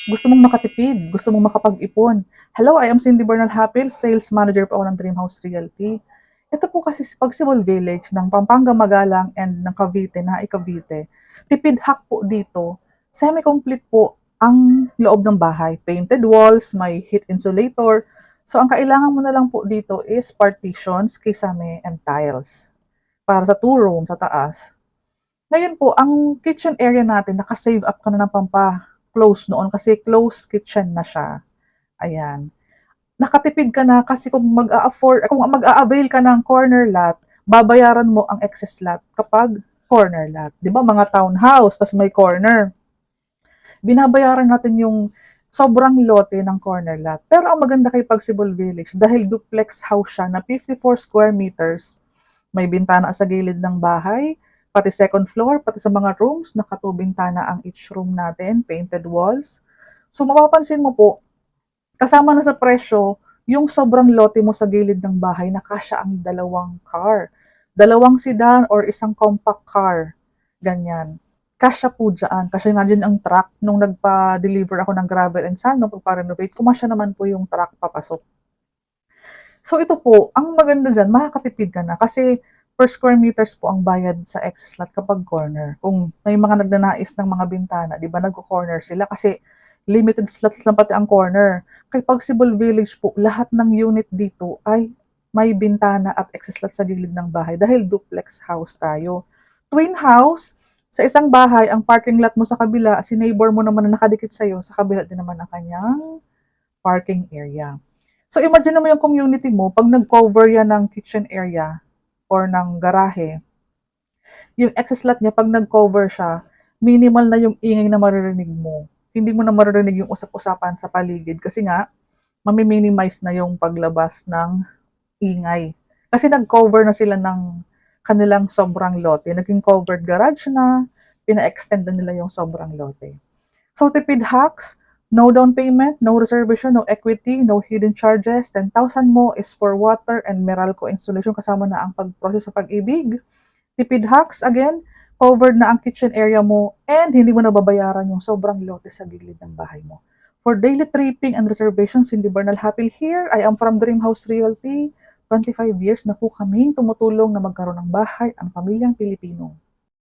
Gusto mong makatipid, gusto mong makapag-ipon. Hello, I am Cindy Bernal Hapil, Sales Manager po ako ng Dream House Realty. Ito po kasi si Pagsibol Village ng Pampanga Magalang and ng Cavite, na Cavite. Tipid hack po dito. Semi-complete po ang loob ng bahay. Painted walls, may heat insulator. So ang kailangan mo na lang po dito is partitions, kisame, and tiles. Para sa two room sa taas. Ngayon po, ang kitchen area natin, naka-save up ka na ng pampa-close noon kasi closed kitchen na siya. Ayan. Nakatipid ka na kasi kung mag-a-avail ka ng corner lot, babayaran mo ang excess lot kapag corner lot. 'Di ba mga townhouse, tas may corner. Binabayaran natin yung sobrang lote ng corner lot. Pero ang maganda kay Pagsibol Village, dahil duplex house siya na 54 square meters, may bintana sa gilid ng bahay, pati second floor, pati sa mga rooms, nakatubintana ang each room natin, painted walls. So mapapansin mo po, kasama na sa presyo, yung sobrang lote mo sa gilid ng bahay na kasya ang dalawang car. Dalawang sedan or isang compact car. Ganyan. Kasya po dyan. Kasi nga dyan ang truck. Nung nagpa-deliver ako ng gravel and sand, nung pagpa-renovate, kumasya naman po yung truck papasok. So ito po, ang maganda dyan, makakatipid ka na. Kasi per square meters po ang bayad sa excess lot kapag corner. Kung may mga nagnanais ng mga bintana, di ba, nag-corner sila kasi limited slots lang pati ang corner. Kay Pagsibol Village po, lahat ng unit dito ay may bintana at excess lot sa gilid ng bahay dahil duplex house tayo. Twin house, sa isang bahay, ang parking lot mo sa kabila, si neighbor mo naman na nakadikit sa'yo, sa kabila din naman ang kanyang parking area. So imagine mo yung community mo, pag nag-cover yan ng kitchen area or ng garahe, yung excess lot niya, pag nag-cover siya, minimal na yung ingay na maririnig mo. Hindi mo na maririnig yung usap-usapan sa paligid kasi nga, mami-minimize na yung paglabas ng ingay. Kasi nag-cover na sila ng kanilang sobrang lote. Naging covered garage na, pina-extend na nila yung sobrang lote. So tipid hacks, no down payment, no reservation, no equity, no hidden charges. 10,000 mo is for water and Meralco installation kasama na ang pag-process sa pag-ibig. Tipid hacks, again, covered na ang kitchen area mo and hindi mo nababayaran yung sobrang lote sa gilid ng bahay mo. For daily tripping and reservations, Cindy Bernal Hapil here. I am from Dream House Realty. 25 years na po kaming tumutulong na magkaroon ng bahay ang pamilyang Pilipino.